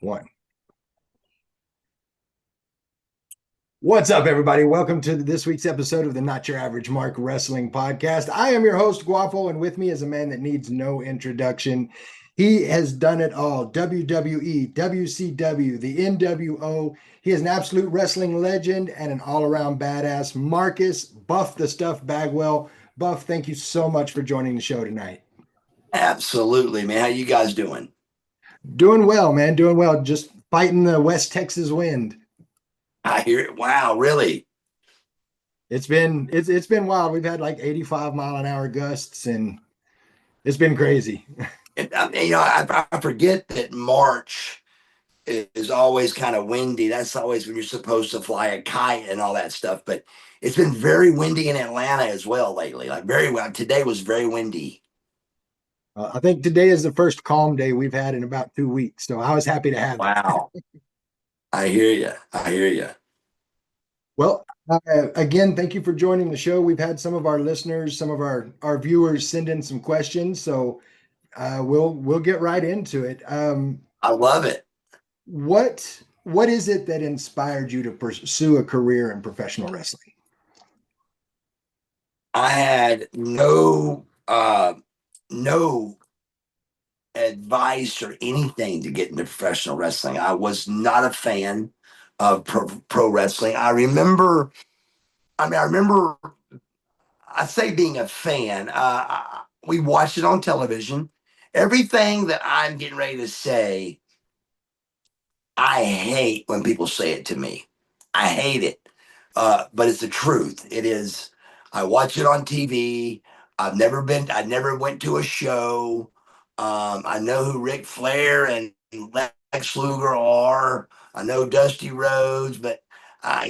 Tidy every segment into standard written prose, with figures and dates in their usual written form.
One. What's up, everybody? Welcome to this week's episode of the Not Your Average Mark Wrestling Podcast. I am your host, Guapo, and with me is a man that needs no introduction. He has done it all: WWE, WCW, the NWO. He is an absolute wrestling legend and an all-around badass. Marcus Buff the Stuff Bagwell. Buff, thank you so much for joining the show tonight. Absolutely, man. How you guys doing? Doing well, man. Doing well. Just fighting the West Texas wind. I hear it. Wow, really? It's been wild. We've had like 85-mile-an-hour gusts, and it's been crazy. I mean, I forget that March is always kind of windy. That's always when you're supposed to fly a kite and all that stuff. But it's been very windy in Atlanta as well lately. Like very well. Today was very windy. I think today is the first calm day we've had in about 2 weeks, so I was happy to have it. Wow. I hear you. I hear you. Well, again, thank you for joining the show. We've had some of our listeners, some of our viewers send in some questions, so we'll get right into it. I love it. What is it that inspired you to pursue a career in professional wrestling? I had no advice or anything to get into professional wrestling. I was not a fan of pro wrestling. I remember, I say being a fan, we watched it on television. Everything that I'm getting ready to say, I hate when people say it to me. I hate it. But it's the truth. It is. I watch it on TV. I never went to a show. I know who Ric Flair and Lex Luger are. I know Dusty Rhodes, but that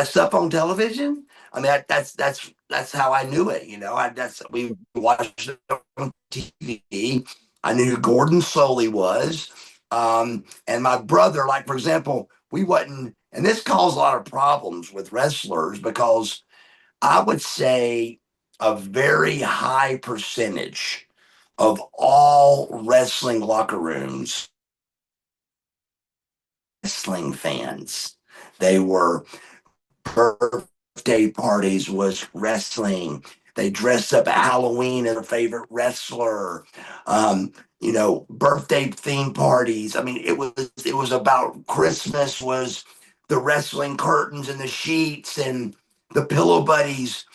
stuff on television. I mean, that's how I knew it. We watched it on TV. I knew who Gordon Soley was. And my brother, like for example, we wasn't, and this caused a lot of problems with wrestlers because I would say a very high percentage of all wrestling locker rooms, wrestling fans. They were birthday parties was wrestling. They dressed up at Halloween as a favorite wrestler. Birthday theme parties. I mean, it was about Christmas was the wrestling curtains and the sheets and the pillow buddies.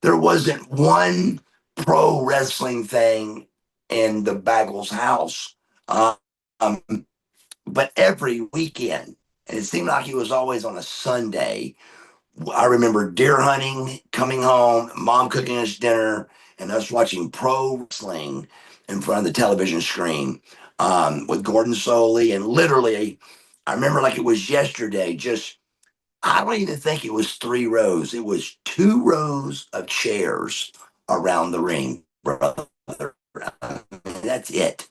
There wasn't one pro wrestling thing in the Bagwell's house. Um, but every weekend, and it seemed like it was always on a Sunday. I remember deer hunting, coming home, mom cooking us dinner, and us watching pro wrestling in front of the television screen with Gordon Soley. And literally, I remember like it was yesterday, I don't even think it was 3 rows. It was 2 rows of chairs around the ring, brother. That's it.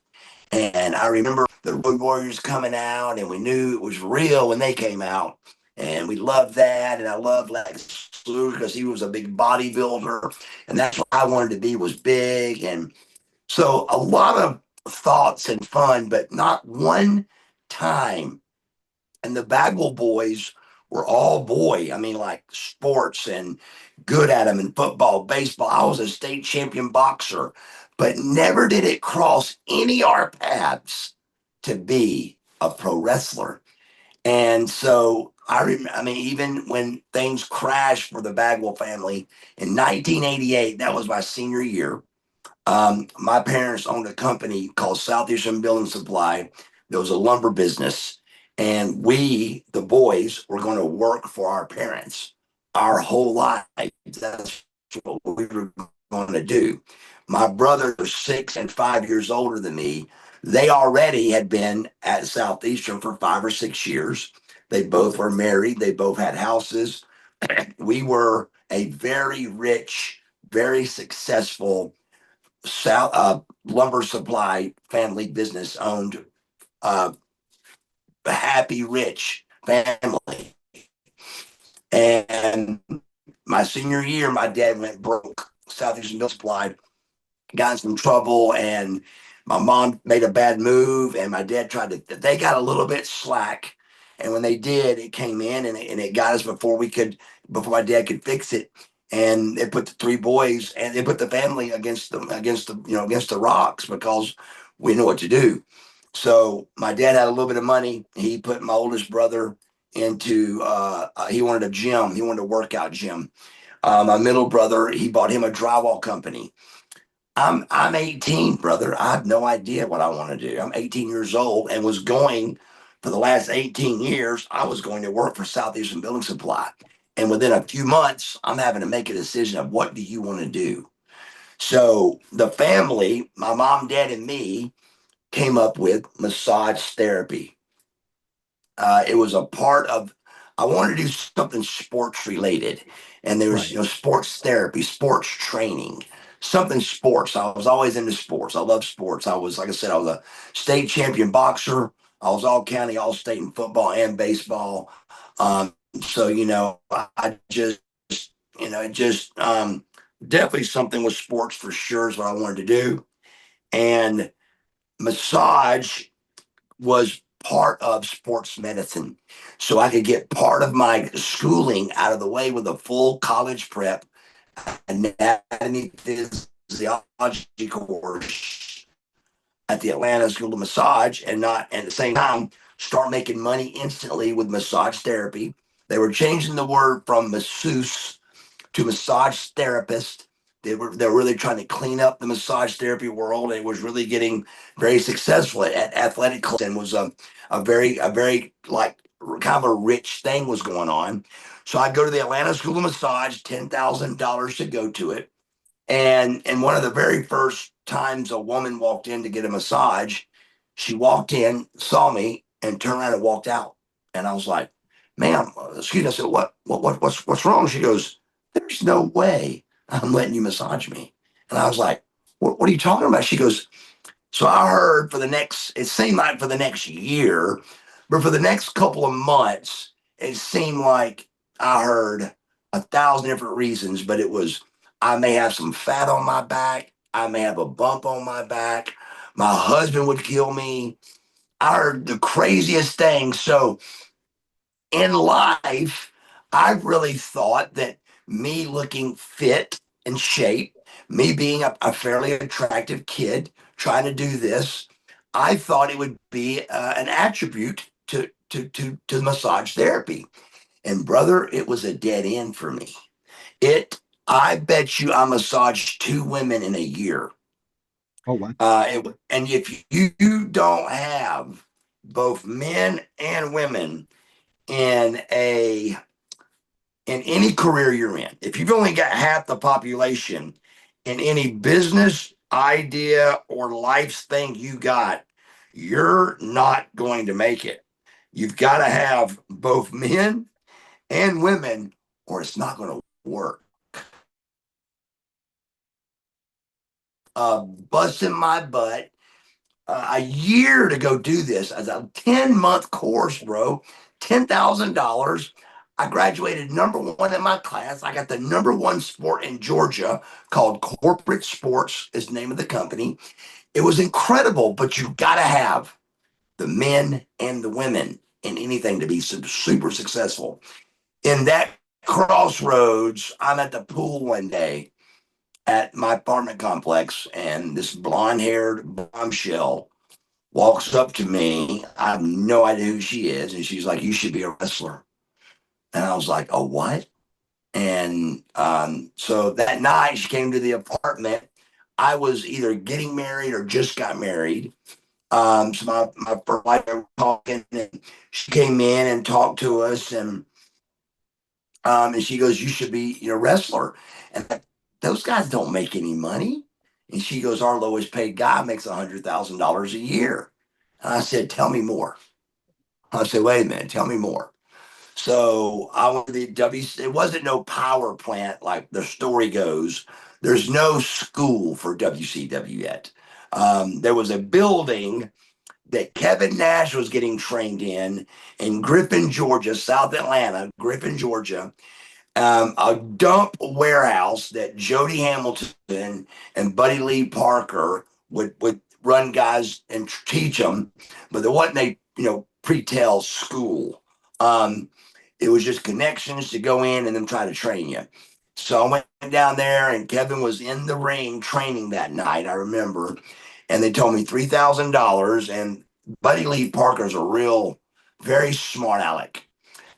And I remember the Road Warriors coming out, and we knew it was real when they came out. And we loved that. And I loved Lex Luger because he was a big bodybuilder. And that's what I wanted to be, was big. And so a lot of thoughts and fun, but not one time. And the Bagwell boys were all boy. I mean, like sports and good at them in football, baseball. I was a state champion boxer, but never did it cross any of our paths to be a pro wrestler. And so I mean, even when things crashed for the Bagwell family in 1988, that was my senior year. My parents owned a company called Southeastern Building Supply. There was a lumber business, and we, the boys, were going to work for our parents our whole life. That's what we were going to do. My brother was 6 and 5 years older than me. They already had been at Southeastern for 5 or 6 years. They both were married. They both had houses. We were a very rich, very successful lumber supply family business owned, uh, happy, rich family. And my senior year, my dad went broke. Southeastern Mill Supply got in some trouble, and my mom made a bad move, and my dad tried to. They got a little bit slack, and when they did, it came in and it got us before my dad could fix it. And they put the three boys and they put the family against the rocks because we knew what to do. So my dad had a little bit of money. He put my oldest brother into he wanted a gym. He wanted a workout gym. My middle brother, he bought him a drywall company. I'm 18, brother. I have no idea what I want to do. I'm 18 years old and was going for the last 18 years. I was going to work for Southeastern Building Supply, and within a few months, I'm having to make a decision of what do you want to do. So the family, my mom, dad, and me, came up with massage therapy. It was a part of. I wanted to do something sports related, and there was Right. sports therapy, sports training, something sports. I was always into sports. I love sports. I was, like I said, I was a state champion boxer. I was all county, all state in football and baseball. So I just it just definitely something with sports for sure is what I wanted to do, and massage was part of sports medicine. So I could get part of my schooling out of the way with a full college prep, anatomy, physiology course at the Atlanta School of Massage, and not and at the same time start making money instantly with massage therapy. They were changing the word from masseuse to massage therapist. They were really trying to clean up the massage therapy world. And it was really getting very successful at athletic clubs, and was a very like kind of a rich thing was going on. So I go to the Atlanta School of Massage, $10,000 to go to it. And one of the very first times a woman walked in to get a massage, she walked in, saw me, and turned around and walked out. And I was like, "Ma'am, excuse me." I said, "What's wrong?" She goes, "There's no way I'm letting you massage me." And I was like, "What are you talking about?" She goes, so I heard it seemed like for the next year, but for the next couple of months, it seemed like I heard 1,000 different reasons, but it was, I may have some fat on my back. I may have a bump on my back. My husband would kill me. I heard the craziest things. So in life, I really thought that me looking fit and shape, me being a fairly attractive kid trying to do this, I thought it would be an attribute to massage therapy. And brother, it was a dead end for me. I bet you I massaged two women in a year. Oh, wow. And if you don't have both men and women in a in any career you're in, if you've only got half the population in any business idea or life thing you got, you're not going to make it. You've got to have both men and women, or it's not going to work. Busting my butt a year to go do this as a 10-month course, bro. $10,000. I graduated number one in my class. I got the number one sport in Georgia called Corporate Sports, is the name of the company. It was incredible, but you got to have the men and the women in anything to be super successful. In that crossroads, I'm at the pool one day at my apartment complex, and this blonde haired bombshell walks up to me. I have no idea who she is. And she's like, "You should be a wrestler." And I was like, "A what?" And so that night she came to the apartment. I was either getting married or just got married. So my first wife were talking, and she came in and talked to us, and she goes, "You should be, wrestler." And those guys don't make any money. And she goes, "Our lowest paid guy makes $100,000 a year." And I said, "Tell me more." I said, "Wait a minute, tell me more." So I went to the WC. It wasn't no power plant like the story goes. There's no school for WCW yet. There was a building that Kevin Nash was getting trained in Griffin, Georgia, South Atlanta, Griffin, Georgia. A dump warehouse that Jody Hamilton and Buddy Lee Parker run guys and teach them, but there wasn't a pre-tail school. Um, it was just connections to go in and then try to train you. So I went down there, and Kevin was in the ring training that night. I remember, and they told me $3,000. And Buddy Lee Parker's a real, very smart aleck.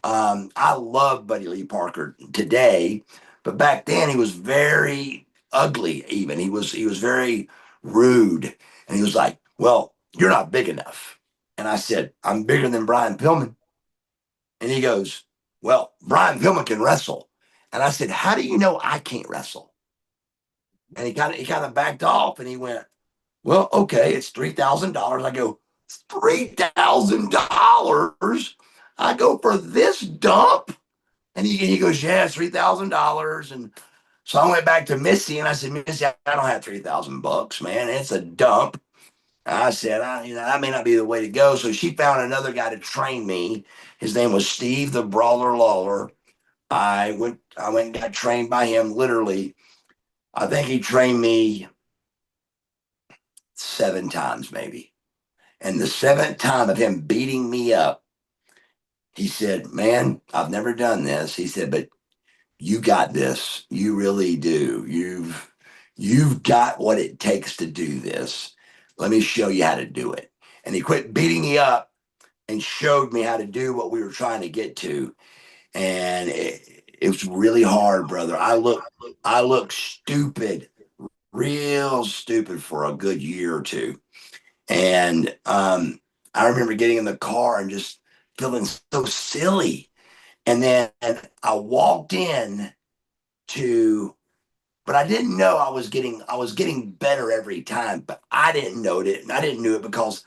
I love Buddy Lee Parker today, but back then he was very ugly. Even he was very rude, and he was like, "Well, you're not big enough." And I said, "I'm bigger than Brian Pillman." And he goes, "Well, Brian Pillman can wrestle." And I said, "How do you know I can't wrestle?" And he kind of backed off, and he went, "Well, okay, it's $3,000." I go, $3,000? I go, for this dump? And he goes, "Yeah, it's $3,000." And so I went back to Missy, and I said, "Missy, I don't have 3,000 bucks, man. It's a dump." I said, that may not be the way to go. So she found another guy to train me. His name was Steve the Brawler Lawler. I went and got trained by him. Literally, I think he trained me 7 times, maybe. And the seventh time of him beating me up, he said, "Man, I've never done this." He said, "But you got this. You really do. You've got what it takes to do this. Let me show you how to do it." And he quit beating me up and showed me how to do what we were trying to get to. And it was really hard, brother. I look stupid, real stupid, for a good year or two. And I remember getting in the car and just feeling so silly. And then I walked in to, but I didn't know I was getting better every time, but I didn't know it. And I didn't know it because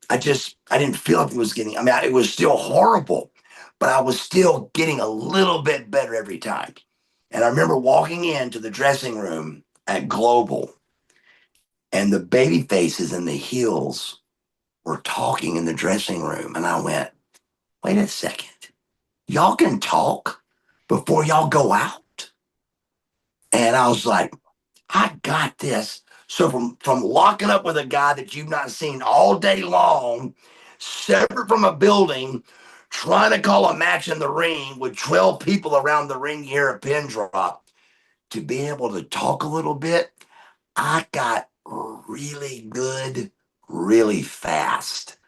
I didn't feel like it was getting, it was still horrible, but I was still getting a little bit better every time. And I remember walking into the dressing room at Global, and the baby faces and the heels were talking in the dressing room. And I went, "Wait a second. Y'all can talk before y'all go out?" And I was like, "I got this." So from locking up with a guy that you've not seen all day long, separate from a building, trying to call a match in the ring with 12 people around the ring, you hear a pin drop, to be able to talk a little bit, I got really good really fast,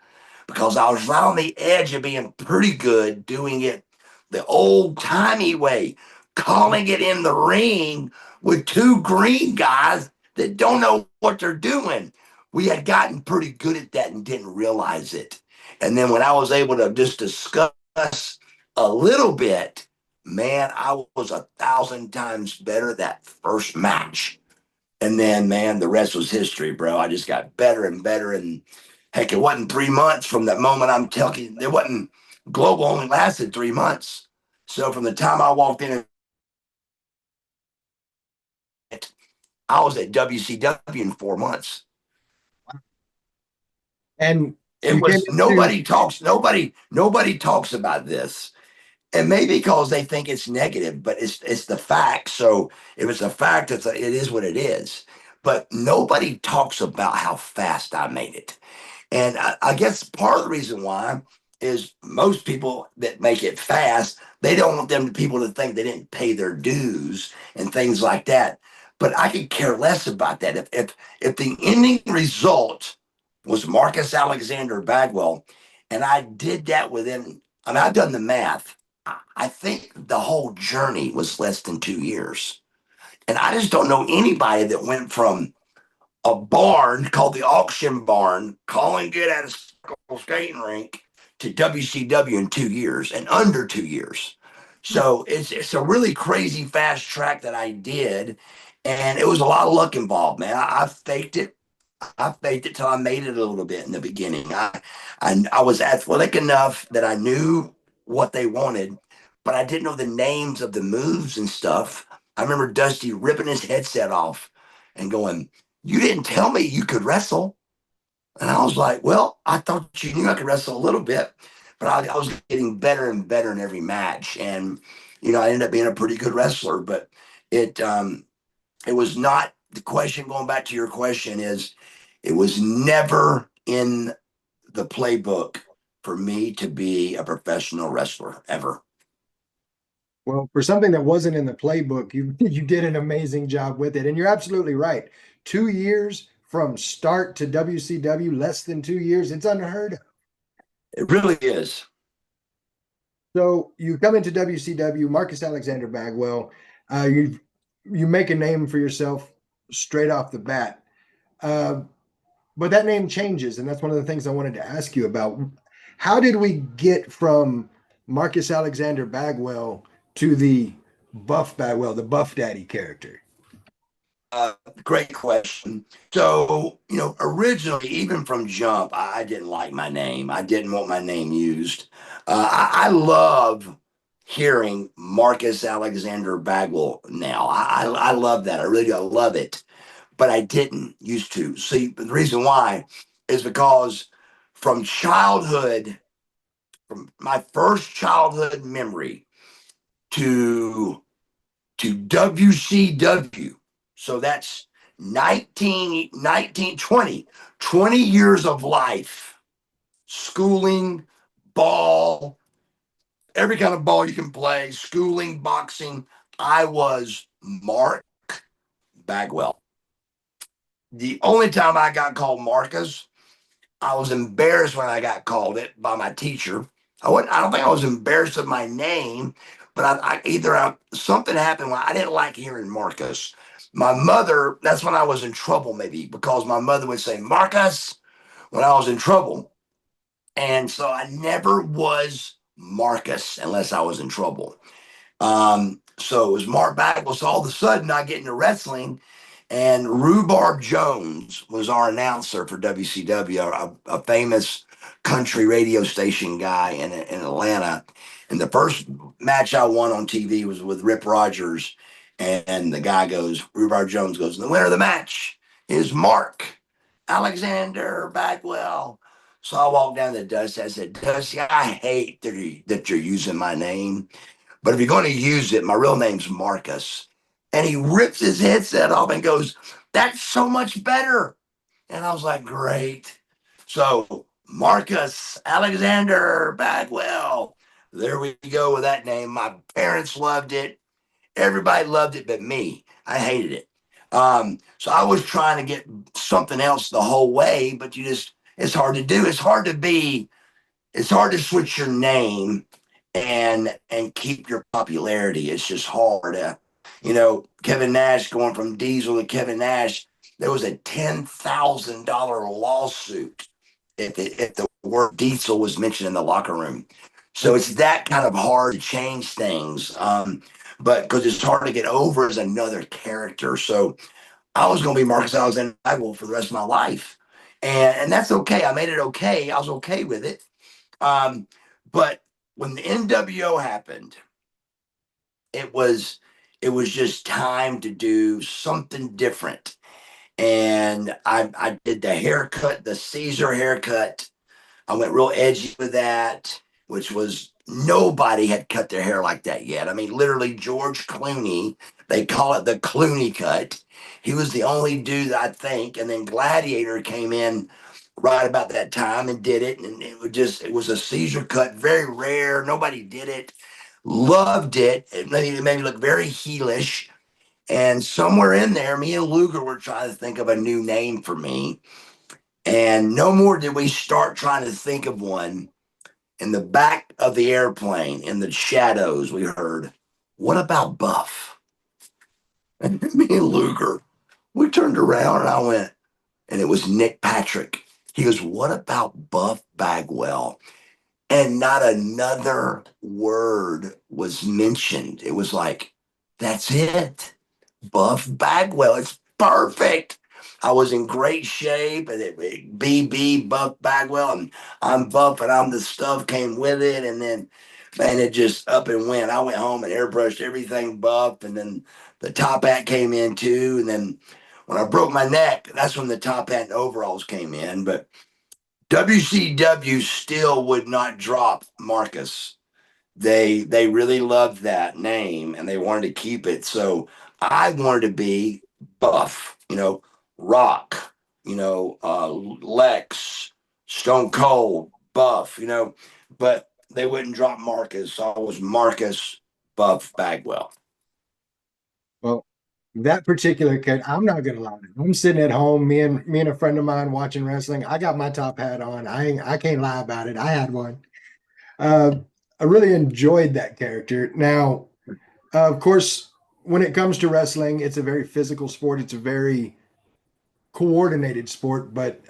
because I was right on the edge of being pretty good doing it the old timey way, calling it in the ring with two green guys that don't know what they're doing. We had gotten pretty good at that and didn't realize it. And then when I was able to just discuss a little bit, man, I was 1,000 times better that first match. And then, man, the rest was history, bro. I just got better and better. And heck, it wasn't 3 months from that moment I'm telling you. It wasn't, Global only lasted 3 months. So from the time I walked in, I was at WCW in 4 months. And It you came was, into nobody talks about this. And maybe because they think it's negative, but it's the fact. So if it's a fact, it is what it is. But nobody talks about how fast I made it. And I guess part of the reason why is most people that make it fast, they don't want them people to think they didn't pay their dues and things like that. But I could care less about that. If the ending result was Marcus Alexander Bagwell, and I did that within, I've done the math. I think the whole journey was less than 2 years. And I just don't know anybody that went from a barn called the Auction Barn, calling good at a skating rink, to WCW in 2 years, and under 2 years. So it's a really crazy fast track that I did, and it was a lot of luck involved, man. I faked it. I faked it till I made it a little bit in the beginning. I was athletic enough that I knew what they wanted, but I didn't know the names of the moves and stuff. I remember Dusty ripping his headset off and going, "You didn't tell me you could wrestle." And I was like, "Well, I thought you knew I could wrestle a little bit." But I was getting better and better in every match. And, I ended up being a pretty good wrestler. But it was not, the question, going back to your question, is It was never in the playbook for me to be a professional wrestler ever. Well, for something that wasn't in the playbook, you you did an amazing job with it. And you're absolutely right. 2 years from start to WCW, less than 2 years, it's unheard of. It really is. So you come into WCW, Marcus Alexander Bagwell. You make a name for yourself straight off the bat. Uh, but that name changes, and that's one of the things I wanted to ask you about. How did we get from Marcus Alexander Bagwell to the Buff Bagwell, the Buff Daddy character? Uh, Great question. So, originally, even from jump, I didn't like my name. I didn't want my name used. I love hearing Marcus Alexander Bagwell now. I love that. I really do. I love it. But I didn't used to. See, the reason why is because from childhood, from my first childhood memory to WCW. So that's 20 years of life, schooling, ball, every kind of ball you can play, schooling, boxing. I was Mark Bagwell. The only time I got called Marcus, I was embarrassed when I got called it by my teacher. I don't think I was embarrassed of my name, but something happened when I didn't like hearing Marcus. My mother, that's when I was in trouble, maybe because my mother would say Marcus when I was in trouble. And so I never was Marcus unless I was in trouble. So it was Mark Bagwell. So all of a sudden I get into wrestling, and Rhubarb Jones was our announcer for WCW, a famous country radio station guy in Atlanta. And the first match I won on TV was with Rip Rogers. And the guy goes, Rhubarb Jones goes, the winner of the match is Mark Alexander Bagwell. So I walked down to Dusty. I said, Dusty, I hate that you're using my name. But if you're going to use it, my real name's Marcus. And he rips his headset off and goes, that's so much better. And I was like, great. So Marcus Alexander Bagwell. There we go with that name. My parents loved it. Everybody loved it but me. I hated it. So I was trying to get something else the whole way, but it's hard to do. It's hard to switch your name and keep your popularity. It's just hard. Kevin Nash going from Diesel to Kevin Nash, there was a $10,000 lawsuit if the word Diesel was mentioned in the locker room. So it's that kind of hard to change things. But because it's hard to get over as another character. So I was going to be Marcus Alexander Bagwell for the rest of my life. And that's okay. I made it okay. I was okay with it. Um, but when the NWO happened, it was it was just time to do something different. And I did the haircut, the Caesar haircut. I went real edgy with that, which was nobody had cut their hair like that yet. I mean, literally George Clooney, they call it the Clooney cut. He was the only dude, I think. And then Gladiator came in right about that time and did it. And it was a Caesar cut, very rare. Nobody did it. Loved it. It made me look very heelish. And somewhere in there, me and Luger were trying to think of a new name for me. And no more did we start trying to think of one. In the back of the airplane, in the shadows, we heard, what about Buff? And me and Luger, we turned around and I went, and it was Nick Patrick. He goes, what about Buff Bagwell? And not another word was mentioned. It was like, that's it. Buff Bagwell. It's perfect. I was in great shape, and BB Buff Bagwell, and I'm Buff, and I'm the stuff came with it, and then man, it just up and went. I went home and airbrushed everything Buff, and then the top hat came in too, and then when I broke my neck, that's when the top hat and overalls came in. But WCW still would not drop Marcus. They really loved that name and they wanted to keep it. So I wanted to be Buff, Rock, Lex, Stone Cold, Buff, but they wouldn't drop Marcus. So I was Marcus Buff Bagwell. Well, that particular kid, I'm not gonna lie. I'm sitting at home, me and a friend of mine watching wrestling. I got my top hat on. I can't lie about it. I had one. Uh, I really enjoyed that character. Now, of course, when it comes to wrestling, it's a very physical sport. It's a very coordinated sport. But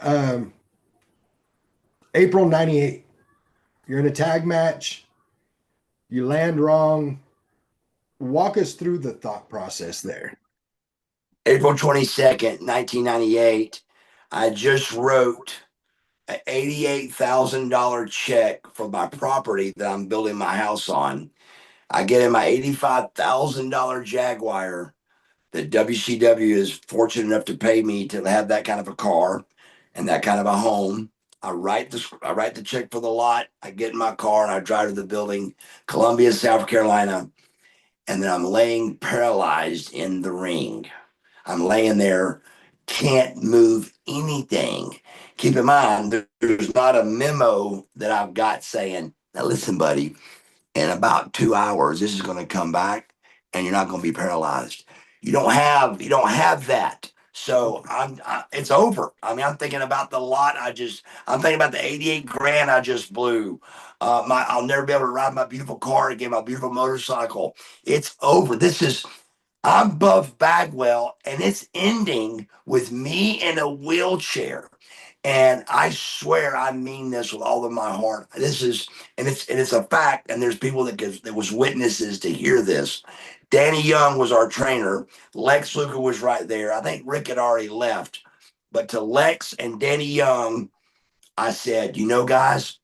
April '98, you're in a tag match. You land wrong. Walk us through the thought process there. April 22nd, 1998, I just wrote an $88,000 check for my property that I'm building my house on. I get in my $85,000 Jaguar that WCW is fortunate enough to pay me to have that kind of a car and that kind of a home. I write the check for the lot. I get in my car and I drive to the building, Columbia, South Carolina, and then I'm laying paralyzed in the ring. I'm laying there, can't move anything. Keep in mind, there's not a memo that I've got saying, now listen, buddy, in about 2 hours, this is going to come back and you're not going to be paralyzed. You don't have that. So it's over. I mean, I'm thinking about the lot. I'm thinking about the 88 grand I just blew. I'll never be able to ride my beautiful car again, my beautiful motorcycle. It's over. I'm Buff Bagwell, and it's ending with me in a wheelchair. And I swear I mean this with all of my heart. And it's a fact. And there's people that was witnesses to hear this. Danny Young was our trainer. Lex Luger was right there. I think Rick had already left. But to Lex and Danny Young, I said, guys,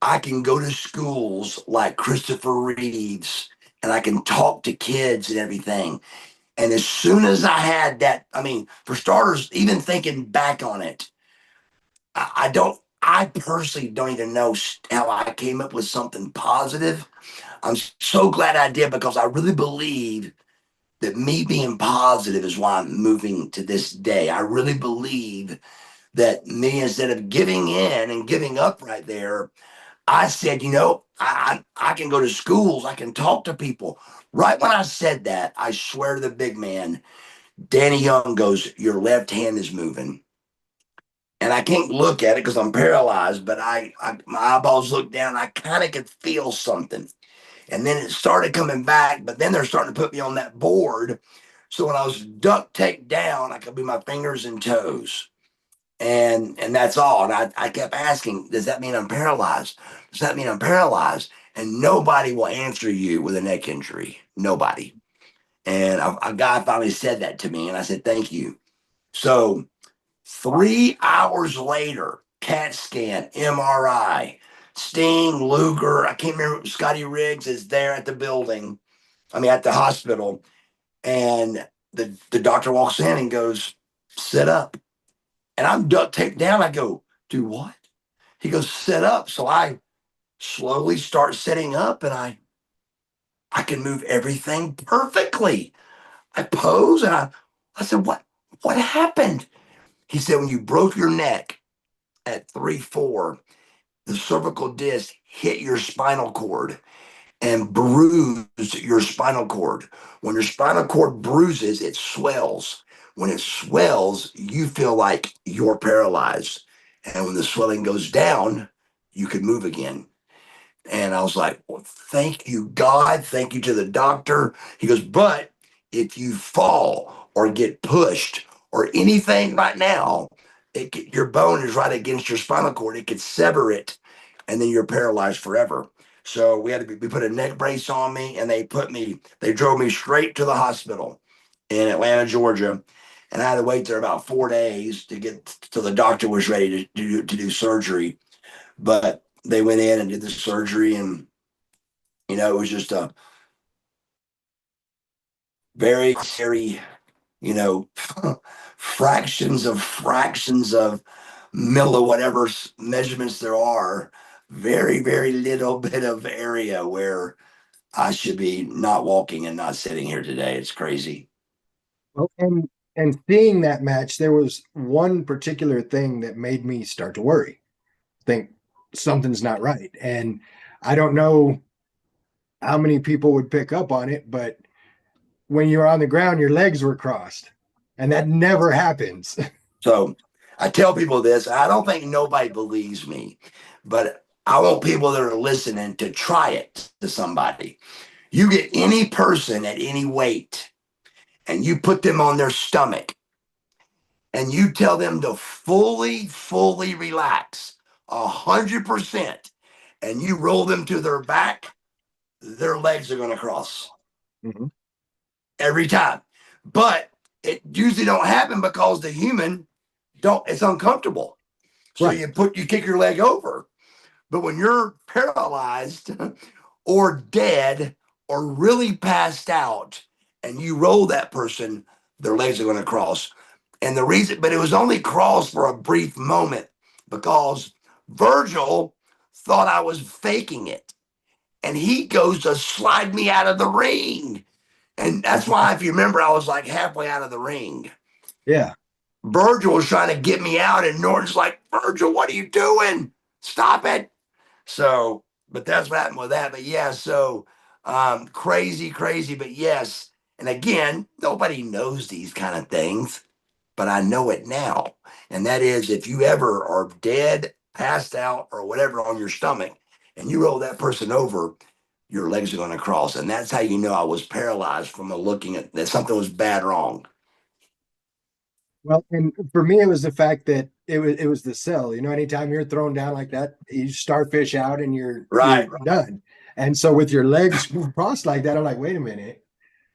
I can go to schools like Christopher Reeves and I can talk to kids and everything. And as soon as I had that, I mean, for starters, even thinking back on it, I personally don't even know how I came up with something positive. I'm so glad I did because I really believe that me being positive is why I'm moving to this day. I really believe that me, instead of giving in and giving up right there, I said, I can go to schools, I can talk to people. Right when I said that, I swear to the big man, Danny Young goes, your left hand is moving. And I can't look at it because I'm paralyzed, but my eyeballs look down. I kind of could feel something. And then it started coming back, but then they're starting to put me on that board. So when I was duct taped down, I could be my fingers and toes. And that's all. And I kept asking, does that mean I'm paralyzed? Does that mean I'm paralyzed? And nobody will answer you with a neck injury. Nobody. And a guy finally said that to me, and I said, thank you. So 3 hours later, CAT scan, MRI, Sting, Luger, I can't remember, Scotty Riggs is there at the building, at the hospital. And the doctor walks in and goes, sit up. And I'm duct taped down. I go, do what? He goes, sit up. So I slowly start sitting up and I can move everything perfectly. I pose and I said, what happened? He said, when you broke your neck at 3-4, the cervical disc hit your spinal cord and bruised your spinal cord. When your spinal cord bruises, it swells. When it swells, you feel like you're paralyzed. And when the swelling goes down, you can move again. And I was like, well, thank you, God. Thank you to the doctor. He goes, but if you fall or get pushed or anything right now, your bone is right against your spinal cord. It could sever it, and then you're paralyzed forever. So we put a neck brace on me, and they drove me straight to the hospital in Atlanta, Georgia. And I had to wait there about 4 days to get till the doctor was ready to do surgery. But they went in and did the surgery, and it was just a very, very, you know, fractions of milli whatever measurements there are. Very, very little bit of area where I should be not walking and not sitting here today. It's crazy. Well, and And seeing that match, there was one particular thing that made me start to worry, think something's not right. And I don't know how many people would pick up on it, but when you're on the ground, your legs were crossed, and that never happens. So I tell people this. I don't think nobody believes me, but I want people that are listening to try it to somebody. You get any person at any weight and you put them on their stomach and you tell them to fully relax 100% and you roll them to their back, their legs are going to cross Mhm. every time. But it usually don't happen because the human don't, it's uncomfortable. So Right. you kick your leg over. But when you're paralyzed or dead or really passed out and you roll that person, their legs are going to cross. And the reason, but it was only crossed for a brief moment because Virgil thought I was faking it. And he goes to slide me out of the ring. And that's why, if you remember, I was like halfway out of the ring. Yeah. Virgil was trying to get me out, and Norton's like, Virgil, what are you doing? Stop it. So, but that's what happened with that. But yeah, so crazy. But yes. And again, nobody knows these kind of things, but I know it now. And that is if you ever are dead, passed out, or whatever on your stomach, and you roll that person over, your legs are going to cross. And that's how you know I was paralyzed from looking at that something was bad wrong. Well, and for me, it was the fact that it was the cell. You know, anytime you're thrown down like that, you starfish out and you're Right. done. And so with your legs crossed like that, I'm like, wait a minute.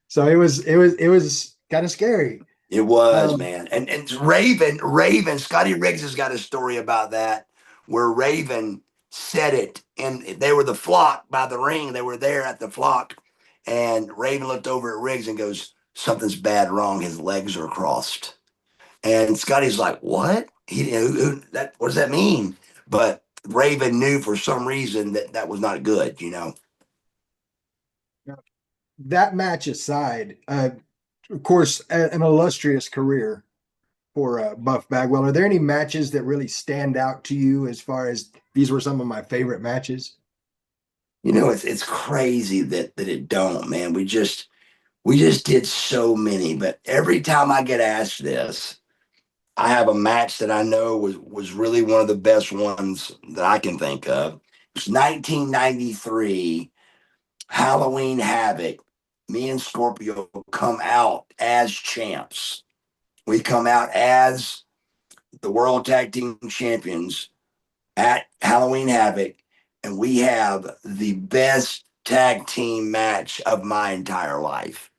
So it was kind of scary. It was, Um, man. And Raven, Scotty Riggs has got a story about that where Raven said it, and they were the flock by the ring. They were there at the flock, and Raven looked over at Riggs and goes, "Something's bad wrong. His legs are crossed." And Scotty's like, "What? That? What does that mean?" But Raven knew for some reason that that was not good. that match aside, of course, an illustrious career for Buff Bagwell. Are there any matches that really stand out to you as far as these were some of my favorite matches? It's crazy that it don't, man. We just did so many, but every time I get asked this, I have a match that I know was really one of the best ones that I can think of. It's 1993 Halloween Havoc. Me and Scorpio come out as champs. We come out as the World Tag Team Champions at Halloween Havoc, and we have the best tag team match of my entire life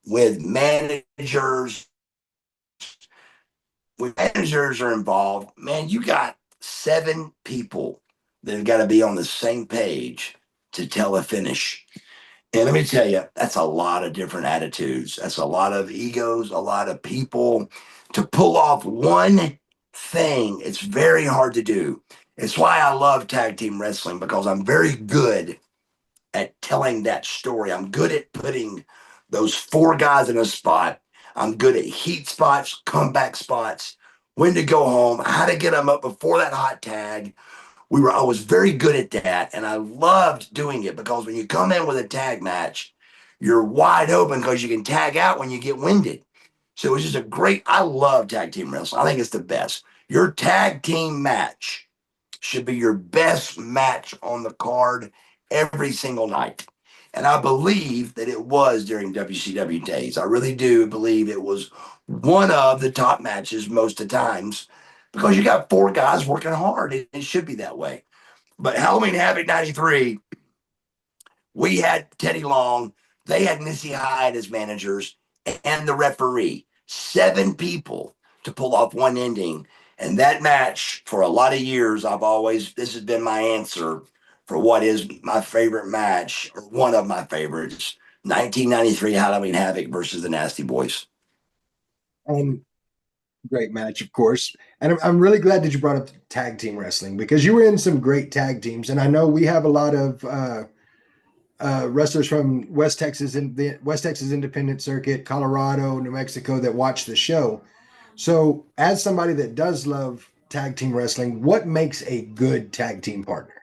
with managers. When managers are involved, man, you got 7 people that have got to be on the same page to tell a finish. And let me tell you, that's a lot of different attitudes. That's a lot of egos, a lot of people. To pull off one thing, it's very hard to do. It's why I love tag team wrestling because I'm very good at telling that story. I'm good at putting those 4 guys in a spot. I'm good at heat spots, comeback spots, when to go home, how to get them up before that hot tag. I was very good at that, and I loved doing it because when you come in with a tag match, you're wide open because you can tag out when you get winded. So it was just a great. I love tag team wrestling. I think it's the best. Your tag team match should be your best match on the card every single night. And I believe that it was during WCW days. I really do believe it was one of the top matches most of the times because you got 4 guys working hard. It should be that way. But Halloween Havoc 93, we had Teddy Long, they had Missy Hyde as managers, and the referee. 7 people to pull off one ending. And that match, for a lot of years, this has been my answer for what is my favorite match, or one of my favorites, 1993 Halloween Havoc versus the Nasty Boys. And great match, of course. And I'm really glad that you brought up tag team wrestling because you were in some great tag teams. And I know we have a lot of wrestlers from West Texas and the West Texas Independent Circuit, Colorado, New Mexico that watch the show. So, as somebody that does love tag team wrestling, what makes a good tag team partner?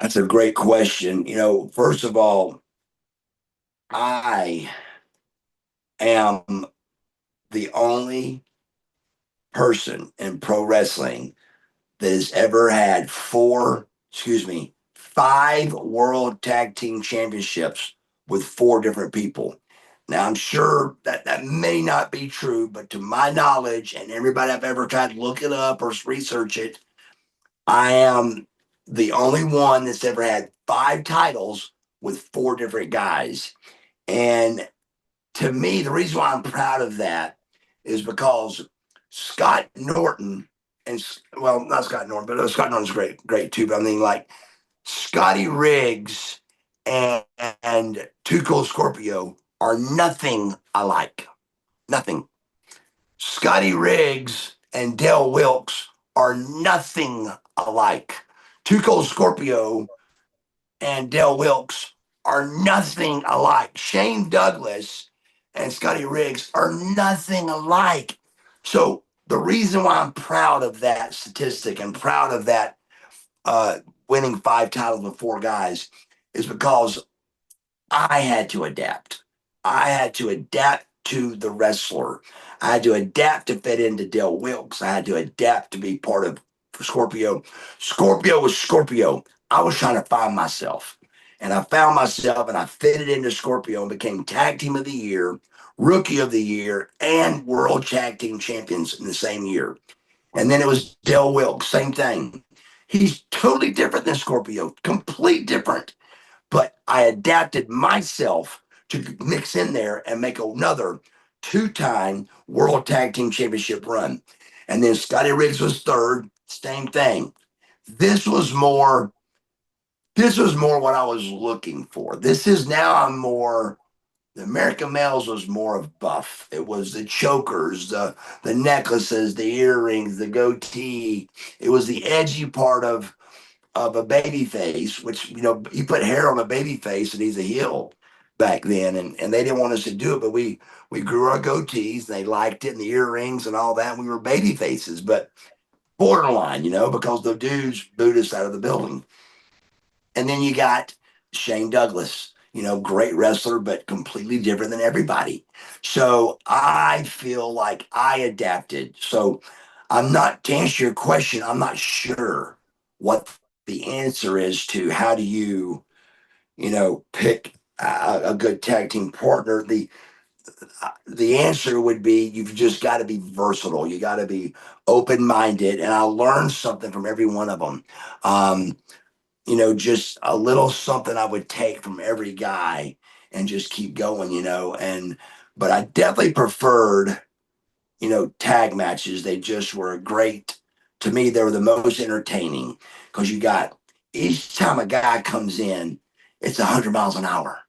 That's a great question. First of all, I am the only person in pro wrestling that has ever had five world tag team championships with four different people. Now, I'm sure that that may not be true, but to my knowledge, and everybody I've ever tried to look it up or research it, I am the only one that's ever had five titles with four different guys. And to me, the reason why I'm proud of that is because Scott Norton and well, not Scott Norton, but Scott Norton's great too. But I mean, like Scotty Riggs and, and Too Cold Scorpio are nothing alike. Nothing. Scotty Riggs and Dale Wilkes are nothing alike. Too Cold Scorpio and Dale Wilkes are nothing alike. Shane Douglas and Scotty Riggs are nothing alike. So the reason why I'm proud of that statistic and proud of that uh, winning five titles with four guys is because I had to adapt. I had to adapt to the wrestler. I had to adapt to fit into Dale Wilkes. I had to adapt to be part of Scorpio. Scorpio was Scorpio. I was trying to find myself. And I found myself and I fitted into Scorpio and became tag team of the year, rookie of the year, and world tag team champions in the same year. And then it was Dale Wilkes, same thing. He's totally different than Scorpio, complete different, but I adapted myself to mix in there and make another two-time World Tag Team Championship run. And then Scotty Riggs was third, same thing. This was more this was more what I was looking for. This is now I'm more the American Males was more of buff. It was the chokers, the necklaces, the earrings, the goatee. It was the edgy part of a baby face, which you put hair on a baby face and he's a heel back then, and they didn't want us to do it, but we grew our goatees and they liked it and the earrings and all that. And we were baby faces, but borderline, because the dudes booed us out of the building. And then you got Shane Douglas, great wrestler, but completely different than everybody. So I feel like I adapted. So I'm not, to answer your question, I'm not sure what the answer is to how do pick a good tag team partner. The answer would be you've just got to be versatile. You got to be open minded. And I learned something from every one of them. Um, just a little something I would take from every guy and just keep going, but I definitely preferred, tag matches. They just were great. To me, they were the most entertaining because you got each time a guy comes in, it's 100 miles an hour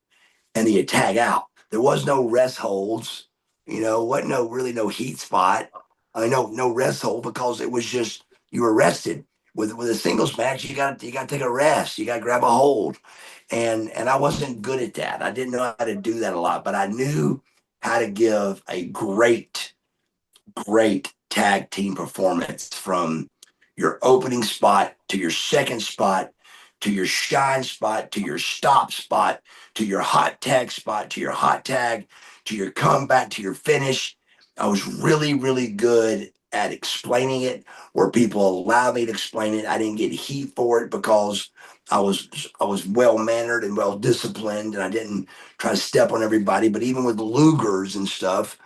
and you tag out. There was no rest holds, wasn't really no heat spot. I mean, no rest hold because it was just you were rested. With a singles match, you got to take a rest. You got to grab a hold, and I wasn't good at that. I didn't know how to do that a lot, but I knew how to give a great tag team performance from your opening spot to your second spot to your shine spot to your stop spot to your hot tag spot to your hot tag to your comeback to your finish. I was really, really good at explaining it where people allowed me to explain it. I didn't get heat for it because I was well mannered and well disciplined and I didn't try to step on everybody. But even with Lugers and stuff,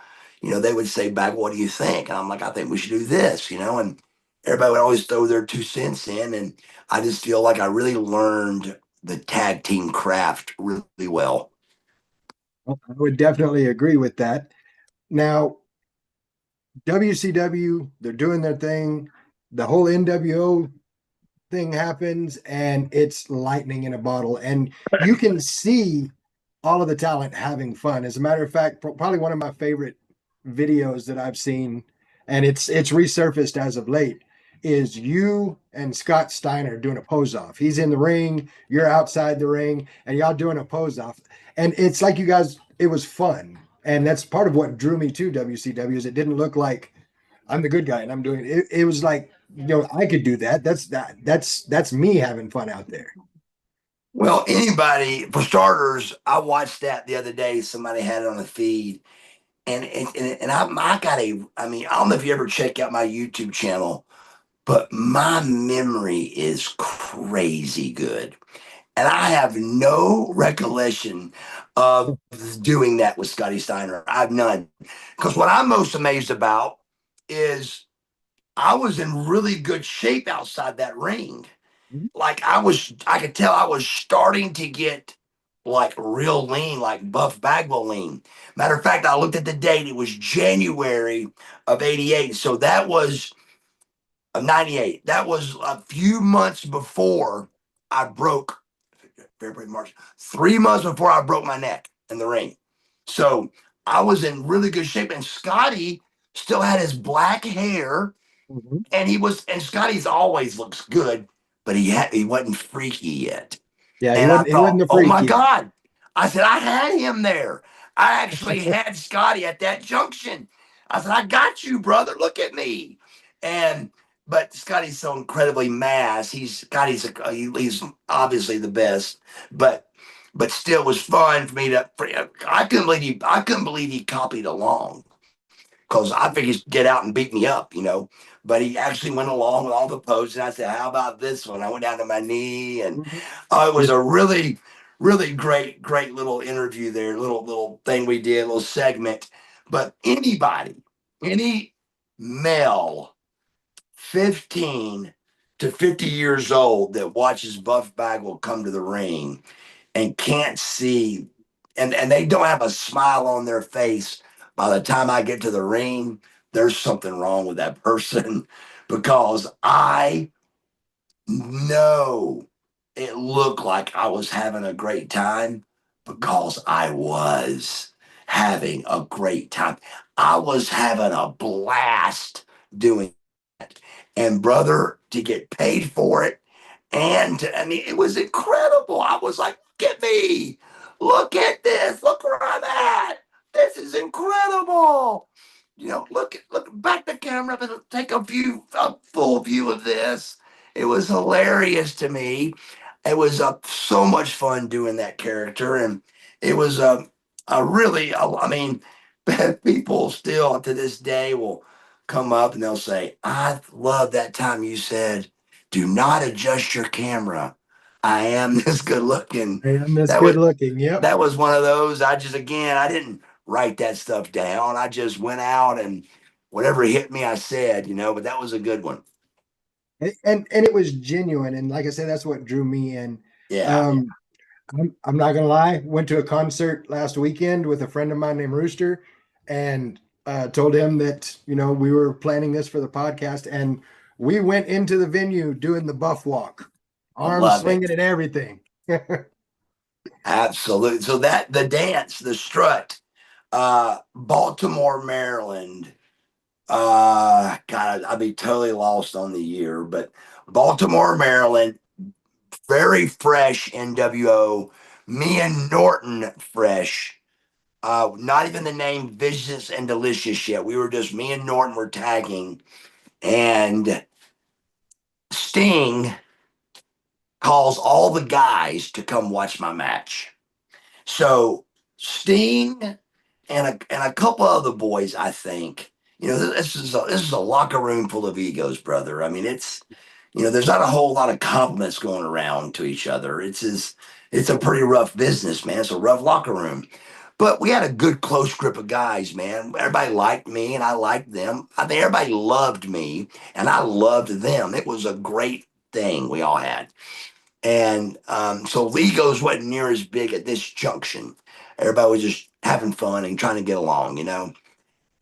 they would say back, what do you think? And I'm like, I think we should do this, and everybody would always throw their 2 cents in. And I just feel like I really learned the tag team craft really well. I would definitely agree with that. Now, WCW, they're doing their thing. The whole NWO thing happens, and it's lightning in a bottle. And you can see all of the talent having fun. As a matter of fact, probably one of my favorite videos that I've seen, and it's resurfaced as of late, is you and Scott Steiner doing a pose off. He's in the ring, you're outside the ring, and y'all doing a pose off. And it's like you guys, it was fun. And that's part of what drew me to WCW is it didn't look like I'm the good guy and I'm doing it. It was like, I could do that. That's me having fun out there. Well, anybody, for starters, I watched that the other day. Somebody had it on the feed. And I got I mean, I don't know if you ever check out my YouTube channel, but my memory is crazy good. And I have no recollection of doing that with Scotty Steiner. I have none. Because what I'm most amazed about is I was in really good shape outside that ring. Like I could tell I was starting to get like real lean, like Buff Bagwell lean. Matter of fact, I looked at the date, it was January of 88. So that was of 98. That was a few months before I broke February, March, 3 months before I broke my neck in the ring. So I was in really good shape. And Scotty still had his black hair, Mhm. and Scotty's always looks good, but he wasn't freaky yet. Yeah, And I he wasn't thought, a oh freak my yet. God. I said, I had him there. I actually had Scotty at that junction. I said, I got you, brother. Look at me. And but Scotty's so incredibly mass. He's obviously the best, but still was fun for me to. I couldn't believe he copied along because I figured he'd get out and beat me up, you know. But he actually went along with all the poses. And I said, "How about this one?" I went down to my knee, and Mhm. it was Just a really, really great little interview there, little thing we did, little segment. But any male 15 to 50 years old that watches Buff Bagwell come to the ring and can't see and they don't have a smile on their face by the time I get to the ring, there's something wrong with that person because I know it looked like I was having a great time because I was having a great time. I was having a blast doing it. And brother, to get paid for it I mean, it was incredible. I was like, look at me. Look at this. Look where I'm at. This is incredible. You know, look back the camera and take a full view of this. It was hilarious to me. It was so much fun doing that character. And it was a really, I mean, people still to this day will come up and they'll say, I love that time you said, do not adjust your camera. I am this good looking. I am this That good was looking. Yep. that was one of those. I didn't write that stuff down. I just went out and whatever hit me, I said, you know. But that was a good one. And it was genuine. And like I said, that's what drew me in. Yeah, Um, I'm not gonna lie. Went to a concert last weekend with a friend of mine named Rooster, and told him that we were planning this for the podcast, and we went into the venue doing the buff walk, I arms love swinging it. and everything. Absolutely. So that the dance, the strut, Baltimore, Maryland. God, I'd be totally lost on the year, but Baltimore, Maryland, very fresh NWO. Me and Norton fresh. Not even the name Vicious and Delicious yet. We were just me and Norton were tagging, and Sting calls all the guys to come watch my match. So Sting and a couple other boys, I think. You know, this is a locker room full of egos, brother. I mean, there's not a whole lot of compliments going around to each other. It's a pretty rough business, man. It's a rough locker room. But we had a good close grip of guys, man. Everybody liked me and I liked them. I think everybody loved me and I loved them. It was a great thing we all had. And so Legos wasn't near as big at this junction. Everybody was just having fun and trying to get along, you know.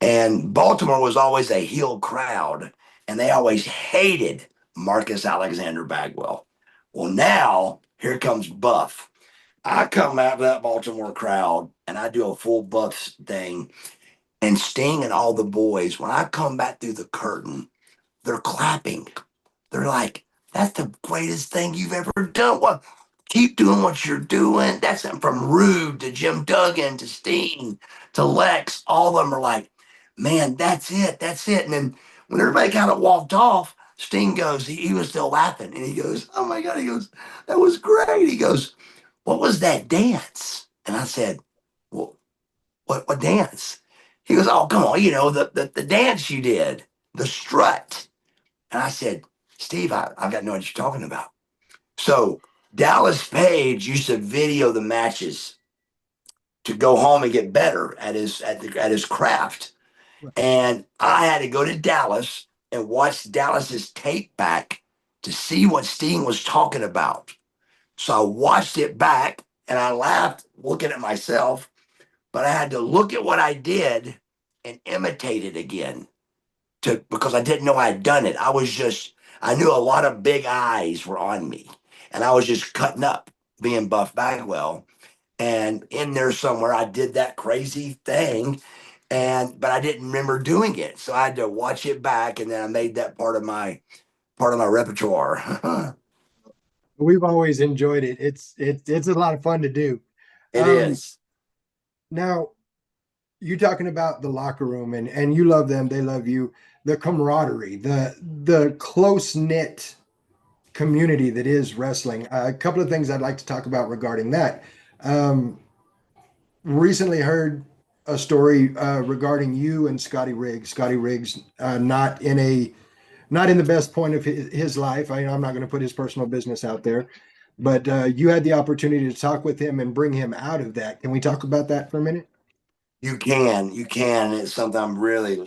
And Baltimore was always a heel crowd, and they always hated Marcus Alexander Bagwell. Well, now here comes Buff. I come out of that Baltimore crowd and I do a full Buff thing, and Sting and all the boys, when I come back through the curtain, they're clapping. They're like, that's the greatest thing you've ever done. What? Keep doing what you're doing. That's from Rude to Jim Duggan to Steen to Lex. All of them are like, man, that's it. That's it. And then when everybody kind of walked off, Steen goes, he was still laughing. And he goes, oh my God. He goes, that was great. He goes, what was that dance? And I said, well, what dance? He goes, oh, come on. The dance you did, the strut. And I said, Steve, I've got no idea what you're talking about. So Dallas Page used to video the matches to go home and get better at his craft. And I had to go to Dallas and watch Dallas's tape back to see what Steen was talking about. So I watched it back and I laughed looking at myself, but I had to look at what I did and imitate it again because I didn't know I had done it. I knew a lot of big eyes were on me, and I was just cutting up being Buff Bagwell. And in there somewhere, I did that crazy thing, but I didn't remember doing it, so I had to watch it back, and then I made that part of my repertoire. We've always enjoyed it. It's a lot of fun to do. It Um, is. Now you talking about the locker room and you love them, they love you, the camaraderie, the close knit community that is wrestling. A couple of things I'd like to talk about regarding that. Um, Recently heard a story regarding you and Scotty Riggs. Scotty Riggs not in the best point of his life. I'm not going to put his personal business out there, but you had the opportunity to talk with him and bring him out of that. Can we talk about that for a minute? You can. It's something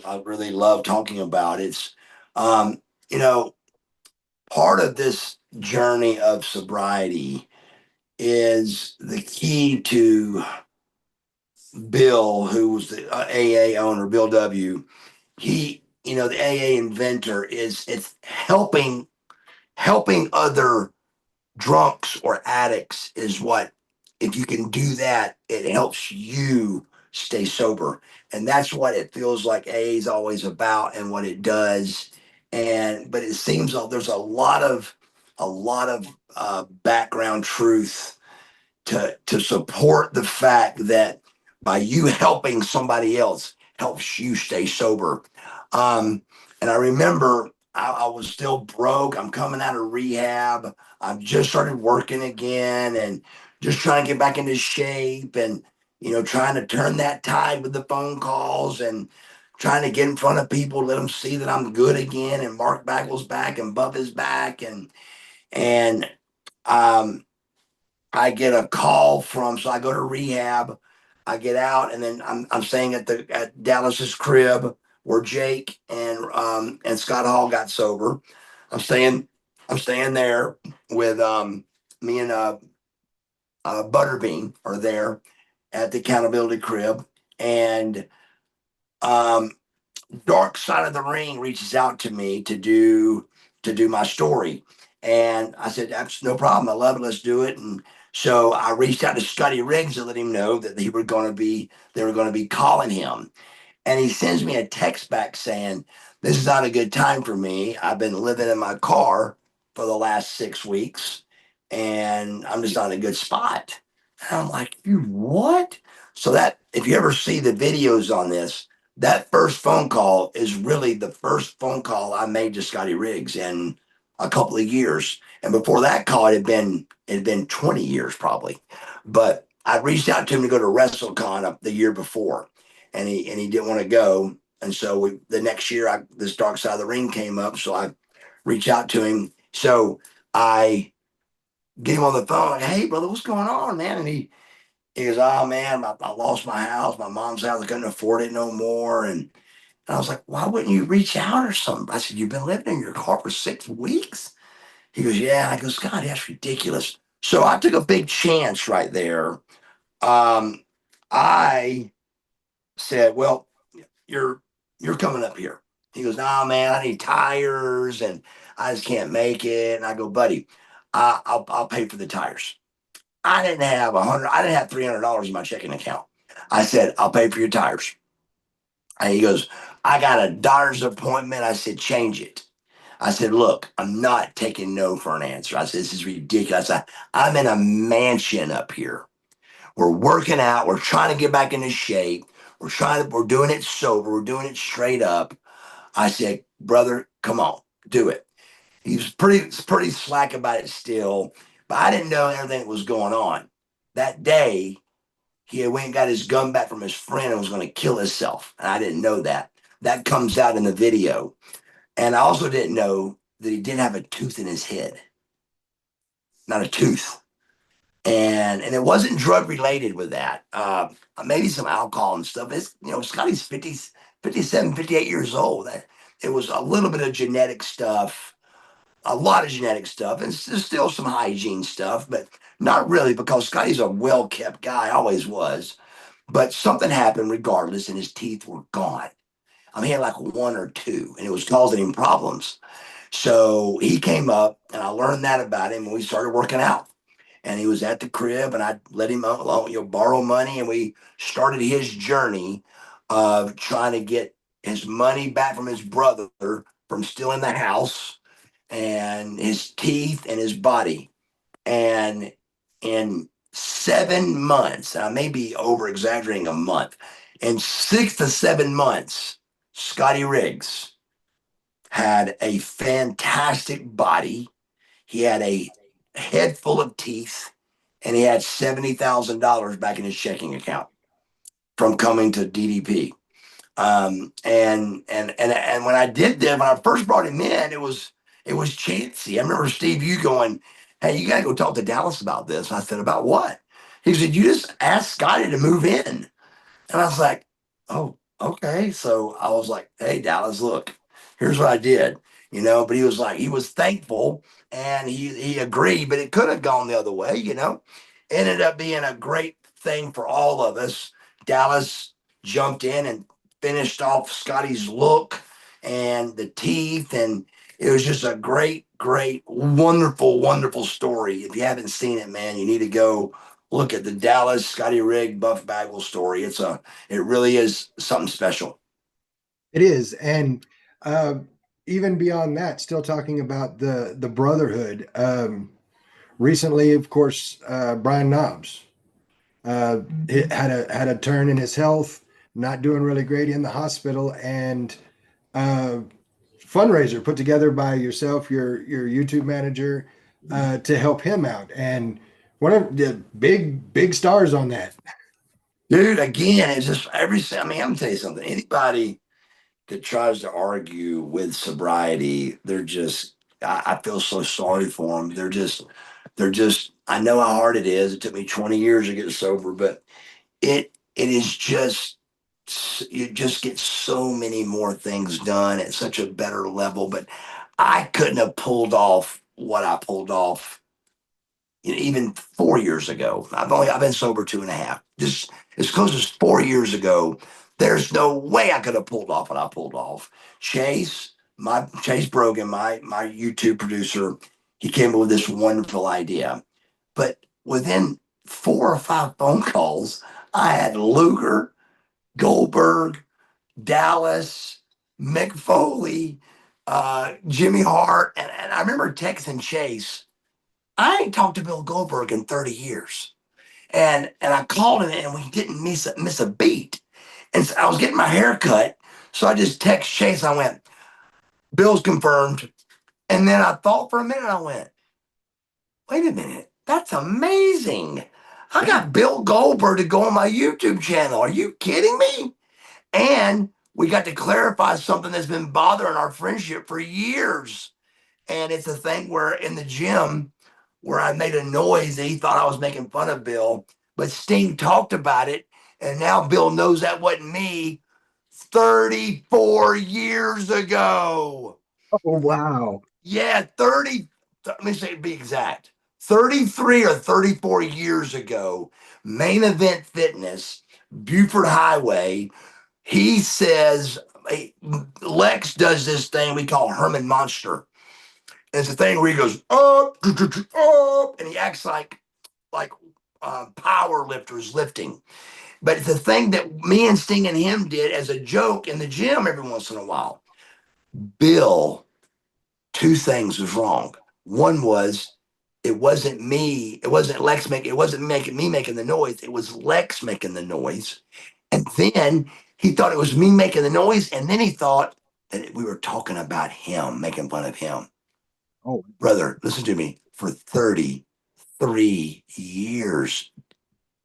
I really love talking about. Um, you know, part of this journey of sobriety is the key to Bill, who was the AA owner, Bill W. The AA inventor, it's helping other drunks or addicts is what, if you can do that, it helps you stay sober. And that's what it feels like AA is always about and what it does. But it seems like there's a lot of background truth to support the fact that by you helping somebody else helps you stay sober. Um, and I remember I was still broke. I'm coming out of rehab. I've just started working again and just trying to get back into shape and trying to turn that tide with the phone calls and trying to get in front of people, let them see that I'm good again and Mark Bagwell's back and Buff is back and um I get a call so I go to rehab, I get out, and then I'm staying at Dallas's crib where Jake and Scott Hall got sober. I'm staying I'm staying there with me and Butterbean are there at the accountability crib, and um, Dark Side of the Ring reaches out to me to do my story. And I said, that's no problem. I love it. Let's do it. And so I reached out to Scotty Riggs to let him know that they were going to be calling him. And he sends me a text back saying, this is not a good time for me. I've been living in my car for the last 6 weeks and I'm just not in a good spot. And I'm like, you what? So that, if you ever see the videos on this, that first phone call is really the first phone call I made to Scotty Riggs in a couple of years. And before that call, it had been 20 years probably. But I reached out to him to go to WrestleCon the year before, and he didn't want to go. And so the next year, this Dark Side of the Ring came up, so I reached out to him. So I get him on the phone, like, "Hey, brother, what's going on, man?" And he goes, "Oh man, I lost my house, my mom's house. I couldn't afford it no more." And I was like, "Why wouldn't you reach out or something?" I said, "You've been living in your car for 6 weeks." He goes, "Yeah." I go, "God, that's ridiculous." So I took a big chance right there. I said, "Well, you're you're coming up here." He goes, "Nah, man, I need tires and I just can't make it." And I go, "Buddy, I'll pay for the tires." I didn't have $300 in my checking account. I said, "I'll pay for your tires." And he goes, "I got a doctor's appointment." I said, "Change it." I said, look, I'm not taking no for an answer. I said, this is ridiculous. I'm in a mansion up here. We're working out. We're trying to get back into shape. We're doing it sober. We're doing it straight up. I said, brother, come on, do it. He was pretty slack about it still, but I didn't know everything that was going on. That day, he had went and got his gun back from his friend and was going to kill himself. And I didn't know that. That comes out in the video. And I also didn't know that he didn't have a tooth in his head, not a tooth. And it wasn't drug related with that. Maybe some alcohol and stuff. Scotty's 50, 57, 58 years old. It was a little bit of genetic stuff, a lot of genetic stuff, and there's still some hygiene stuff, but not really because Scotty's a well kept guy, always was. But something happened regardless, and his teeth were gone. I mean, he had like one or two, and it was causing him problems. So he came up, and I learned that about him, and we started working out. And he was at the crib, and I let him borrow money, and we started his journey of trying to get his money back from his brother from stealing the house and his teeth and his body. And in 7 months, I may be over exaggerating a month, in 6 to 7 months, Scotty Riggs had a fantastic body. He had a head full of teeth, and he had $70,000 back in his checking account from coming to DDP. And when I did that, when I first brought him in, it was chancy. I remember Steve, you going, "Hey, you got to go talk to Dallas about this." And I said, "About what?" He said, "You just asked Scotty to move in." And I was like, "Oh, okay." So I was like, "Hey, Dallas, look, here's what I did." But he was like, he was thankful and he agreed, but it could have gone the other way. Ended up being a great thing for all of us. Dallas jumped in and finished off Scotty's look and the teeth, and it was just a great, great, wonderful, wonderful story. If you haven't seen it, man, you need to go look at the Dallas Scotty Rigg Buff Bagwell story. It really is something special. It is, and uh, even beyond that, still talking about the brotherhood. Recently, of course, Brian Knobs had a turn in his health, not doing really great in the hospital, and uh, fundraiser put together by yourself, your YouTube manager, to help him out, and one of the big stars on that. Dude, again, it's just I mean, I'm gonna tell you something. Anybody that tries to argue with sobriety, I feel so sorry for them. They're just, I know how hard it is. It took me 20 years to get sober, but it is just, you just get so many more things done at such a better level. But I couldn't have pulled off what I pulled off even 4 years ago. I've been sober 2.5. Just as close as 4 years ago. There's no way I could have pulled off what I pulled off. Chase Brogan, my YouTube producer, he came up with this wonderful idea. But within 4 or 5 phone calls, I had Luger, Goldberg, Dallas, Mick Foley, Jimmy Hart, and I remember texting Chase. I ain't talked to Bill Goldberg in 30 years. And I called him and we didn't miss a beat. And so I was getting my hair cut. So I just text Chase. I went, Bill's confirmed. And then I thought for a minute, I went, wait a minute, that's amazing. I got Bill Goldberg to go on my YouTube channel. Are you kidding me? And we got to clarify something that's been bothering our friendship for years. And it's a thing where in the gym, where I made a noise that he thought I was making fun of Bill, but Sting talked about it. And now Bill knows that wasn't me 34 years ago. Oh, wow. Yeah, 30, let me say be exact. 33 or 34 years ago, Main Event Fitness, Buford Highway, he says, Lex does this thing we call Herman Monster. It's a thing where he goes up, up, and he acts like power lifters lifting. But it's a thing that me and Sting and him did as a joke in the gym every once in a while. Bill two things was wrong. One was it wasn't me, it wasn't Lex making, it wasn't making me making the noise, it was Lex making the noise. And then he thought it was me making the noise, and then he thought that we were talking about him, making fun of him. Oh, Brother, listen to me. For 33 years,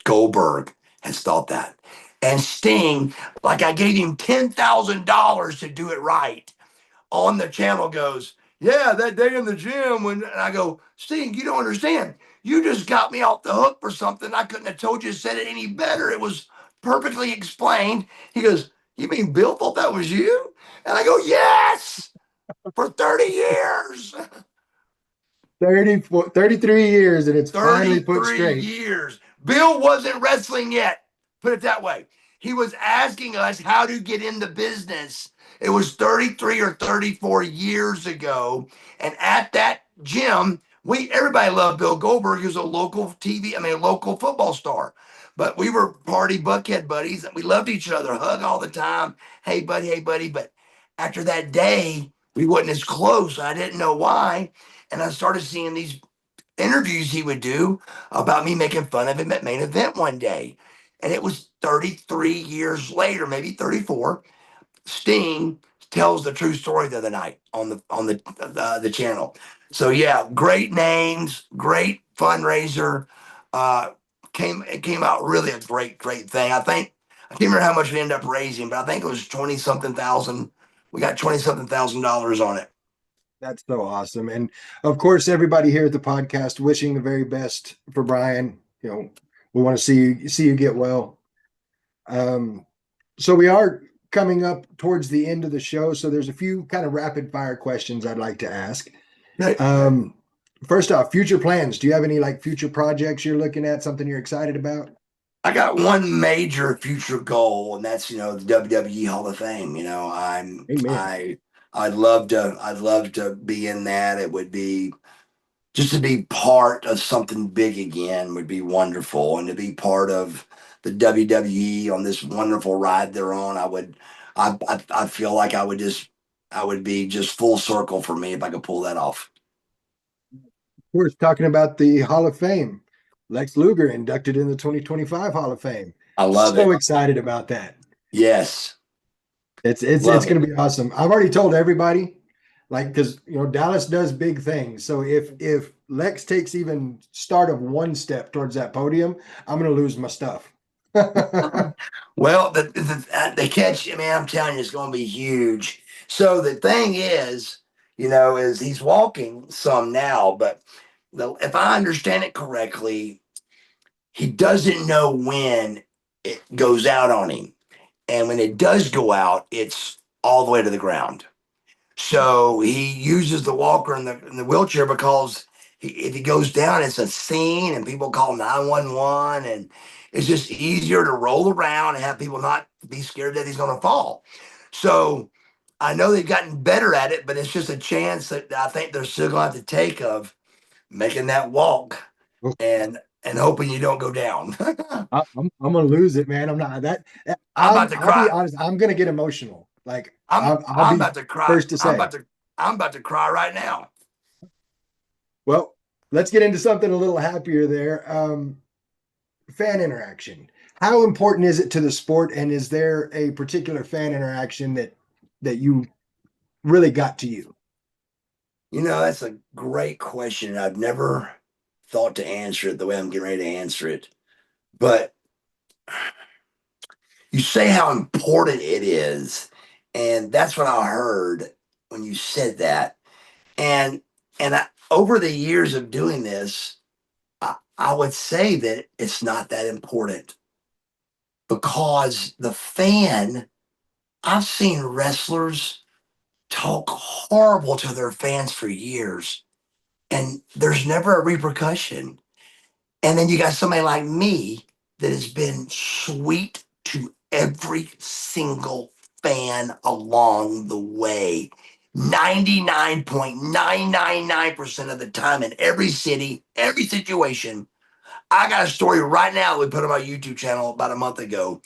Goldberg has thought that. And Sting, like I gave him $10,000 to do it right, on the channel goes, yeah, that day in the gym when, and I go, Sting, you don't understand. You just got me off the hook for something. I couldn't have told you, said it any better. It was perfectly explained. He goes, you mean Bill thought that was you? And I go, yes, for 30 years. 34, 33 years, and it's finally put 33 straight. years. Bill wasn't wrestling yet. Put it that way. He was asking us how to get in the business. It was 33 or 34 years ago. And at that gym, everybody loved Bill Goldberg. He was a local TV, I mean, a local football star. But we were party buckhead buddies. We loved each other, hug all the time. Hey, buddy, hey, buddy. But after that day, we wasn't as close. I didn't know why. And I started seeing these interviews he would do about me making fun of him at main event one day. And it was 33 years later, maybe 34. Sting tells the true story the other night on the channel. So yeah, great names, great fundraiser. Uh, it came out really a great thing. I can't remember how much we ended up raising, but I think it was 20 something thousand. We got 20 something $1,000 on it. That's so awesome. And of course, everybody here at the podcast wishing the very best for Brian. We want to see you get well. Um, so we are coming up towards the end of the show. So there's a few kind of rapid fire questions I'd like to ask. Right. Um, First off, future plans. Do you have any like future projects you're looking at, something you're excited about? I got one major future goal, and that's the WWE Hall of Fame. Amen. I'd love to be in that. It would be just to be part of something big again would be wonderful, and to be part of the WWE on this wonderful ride they're on. I feel like I would be just full circle for me if I could pull that off. Of course, talking about the Hall of Fame. Lex Luger inducted in the 2025 Hall of Fame. I love So it. excited about that. Yes, It's love going it. to be awesome. I've already told everybody, like, because Dallas does big things. So if Lex takes even start of one step towards that podium, I'm going to lose my stuff. Well, the catch, I mean, I'm telling you, it's going to be huge. So the thing is, is he's walking some now, but if I understand it correctly, he doesn't know when it goes out on him. And when it does go out, it's all the way to the ground. So he uses the walker in the wheelchair because if he goes down, it's a scene and people call 911, and it's just easier to roll around and have people not be scared that he's going to fall. So I know they've gotten better at it, but it's just a chance that I think they're still going to have to take of making that walk and hoping you don't go down. I'm gonna lose it, man. I'm not that. I'm about to I'll be cry. honest. I'm gonna get emotional. Like I'll I'm be about to cry. first to say. I'm about to cry right now. Well, let's get into something a little happier there. Fan interaction. How important is it to the sport, and is there a particular fan interaction that you really got to you? That's a great question. I've never thought to answer it the way I'm getting ready to answer it. But you say how important it is, and that's what I heard when you said that. And over the years of doing this, I would say that it's not that important because the fan. I've seen wrestlers talk horrible to their fans for years, and there's never a repercussion. And then you got somebody like me that has been sweet to every single fan along the way. 99.999% of the time in every city, every situation. I got a story right now that we put on my YouTube channel about a month ago.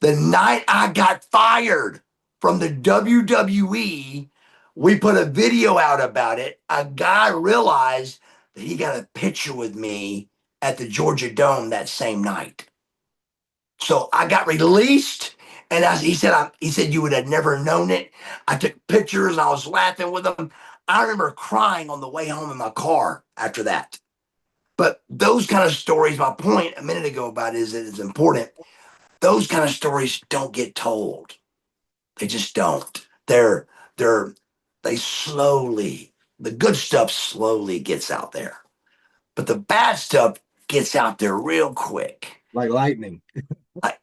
The night I got fired from the WWE We put a video out about it. A guy realized that he got a picture with me at the Georgia Dome that same night. So I got released, and he said you would have never known it. I took pictures. I was laughing with him. I remember crying on the way home in my car after that. But those kind of stories, my point a minute ago about it is that it's important. Those kind of stories don't get told. They just don't. They're they slowly, the good stuff slowly gets out there, but the bad stuff gets out there real quick. Like lightning.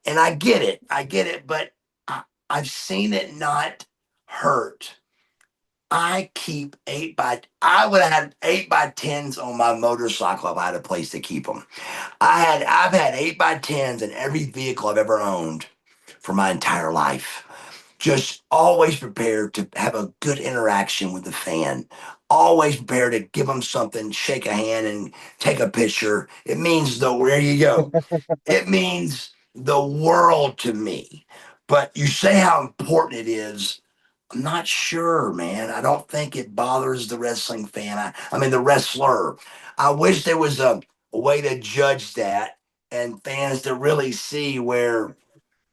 And I get it, but I've seen it not hurt. I keep I would have had 8x10s on my motorcycle if I had a place to keep them. I've had 8x10s in every vehicle I've ever owned for my entire life. Just always prepared to have a good interaction with the fan. Always prepared to give them something, shake a hand, and take a picture. It means the where you go. It means the world to me. But you say how important it is. I'm not sure, man. I don't think it bothers the wrestling fan. I mean, the wrestler. I wish there was a way to judge that and fans to really see where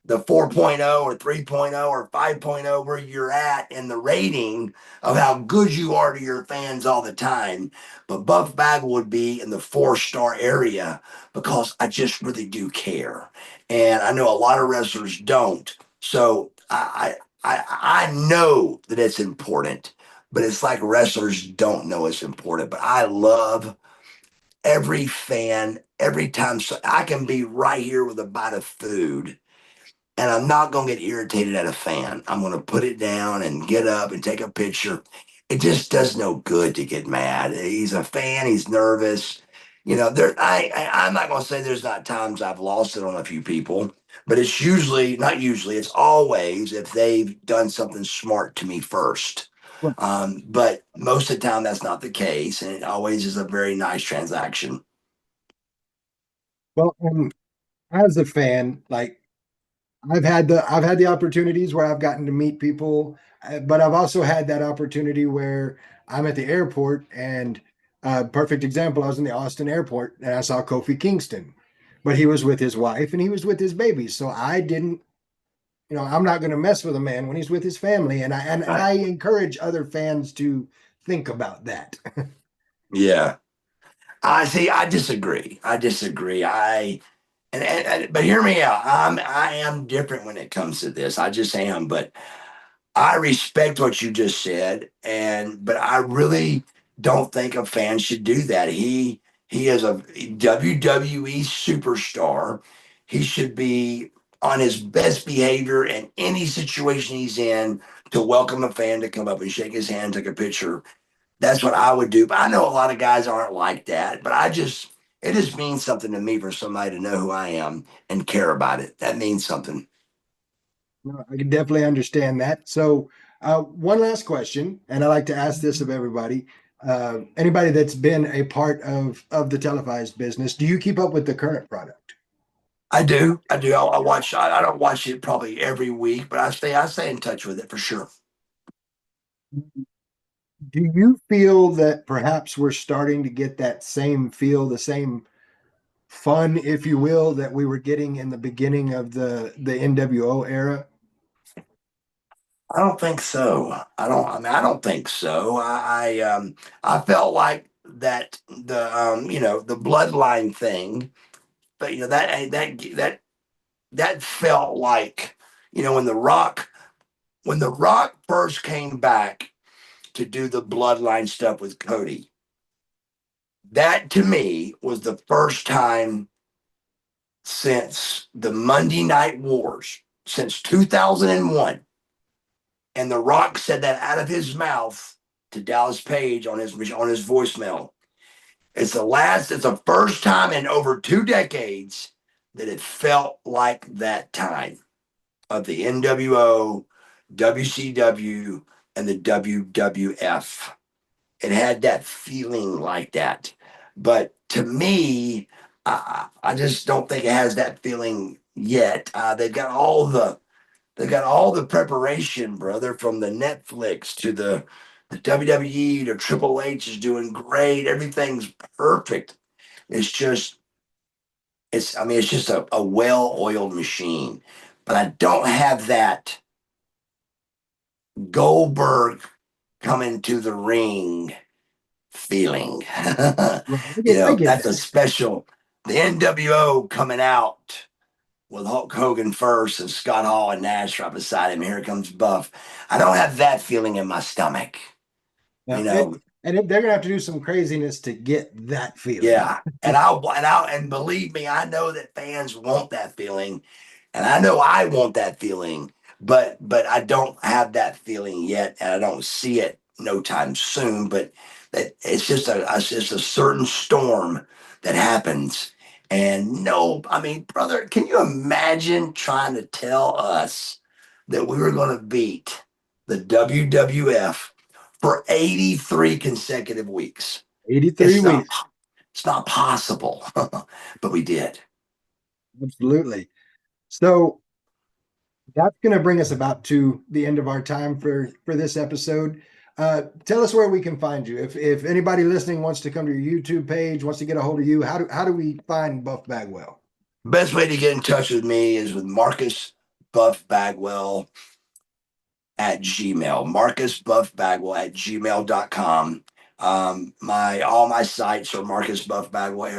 the 4.0 or 3.0 or 5.0 where you're at in the rating of how good you are to your fans all the time. But Buff Bagwell would be in the 4-star area because I just really do care. And I know a lot of wrestlers don't. So I know that it's important, but it's like wrestlers don't know it's important. But I love every fan every time. So I can be right here with a bite of food and I'm not going to get irritated at a fan. I'm going to put it down and get up and take a picture. It just does no good to get mad. He's a fan. He's nervous. You know, I'm not going to say there's not times I've lost it on a few people, but it's usually, not usually, it's always if they've done something smart to me first. Well, But most of the time, that's not the case. And it always is a very nice transaction. well, as a fan, like I've had the opportunities where I've gotten to meet people, but I've also had that opportunity where I'm at the airport and perfect example, I was in the Austin airport and I saw Kofi Kingston, but he was with his wife and he was with his babies. So I didn't, I'm not going to mess with a man when he's with his family. And Right. I encourage other fans to think about that. Yeah. I see. I disagree. I disagree. But hear me out. I am different when it comes to this. I just am. But I respect what you just said, but I really don't think a fan should do that. He is a WWE superstar. He should be on his best behavior in any situation he's in to welcome a fan to come up and shake his hand, take a picture. That's what I would do. But I know a lot of guys aren't like that. But it just means something to me for somebody to know who I am and care about it. That means something. No, I can definitely understand that. So, one last question, and I like to ask this of everybody. Anybody that's been a part of the televised business, do you keep up with the current product? I do. I do. I watch. I don't watch it probably every week, but I stay in touch with it for sure. Do you feel that perhaps we're starting to get that same feel, the same fun, if you will, that we were getting in the beginning of the NWO era? I don't think so. I don't. I mean, I don't think so. I felt like that the bloodline thing, but that felt like when the Rock first came back to do the bloodline stuff with Cody. That to me was the first time since the Monday Night Wars, since 2001. And The Rock said that out of his mouth to Dallas Page on his voicemail. It's the first time in over 2 decades that it felt like that time of the NWO, WCW, and the WWF. It had that feeling like that. But to me, I just don't think it has that feeling yet. They've got all They got all the preparation, brother, from the Netflix to the WWE to Triple H is doing great. Everything's perfect. It's just I mean, it's just a well-oiled machine. But I don't have that Goldberg coming to the ring feeling. Right. I get That's a that. special. The NWO coming out with Hulk Hogan first and Scott Hall and Nash right beside him. Here comes Buff. I don't have that feeling in my stomach. Yeah, You know, they're gonna have to do some craziness to get that feeling. yeah. And believe me, I know that fans want that feeling, and I know I want that feeling, but I don't have that feeling yet, and I don't see it no time soon. But it's just a certain storm that happens. And no, I mean, brother, can you imagine trying to tell us that we were going to beat the WWF for 83 consecutive weeks? 83 It's not weeks. it's not possible, but we did. Absolutely. So that's going to bring us about to the end of our time for this episode. Tell us where we can find you. If anybody listening wants to come to your YouTube page, wants to get a hold of you, how do we find Buff Bagwell? Best way to get in touch with me is with Marcus Buff Bagwell at Gmail. Marcus Buff Bagwell at gmail.com. My all my sites are Marcus Buff Bagwell,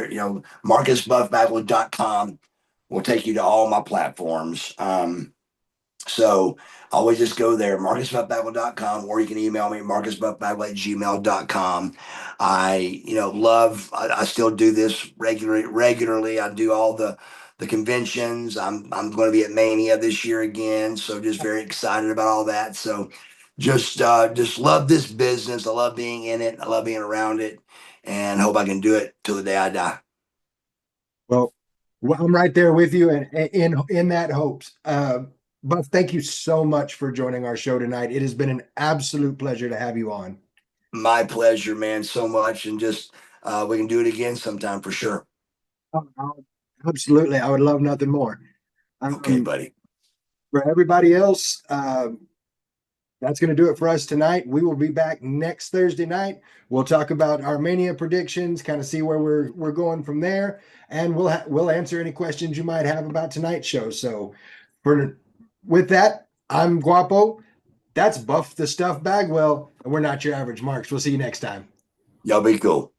marcusbuffbagwell.com will take you to all my platforms. So always just go there, marcusbuffbagwell.com, or you can email me, marcusbuffbagwell at gmail.com. I still do this regularly. I do all the conventions. I'm going to be at Mania this year again. So just very excited about all that. So just love this business. I love being in it. I love being around it, and hope I can do it till the day I die. Well, I'm right there with you, and in that hopes. Buff, thank you so much for joining our show tonight. It has been an absolute pleasure to have you on. My pleasure, man, so much. And just we can do it again sometime for sure. Absolutely, I would love nothing more. Okay, Um, buddy. for everybody else, that's going to do it for us tonight. We will be back next Thursday night. We'll talk about our Mania predictions, kind of see where we're going from there, and we'll answer any questions you might have about tonight's show. So, for with that, I'm Guapo. That's Buff the Stuff Bagwell, and we're not your average marks. We'll see you next time. Y'all be cool.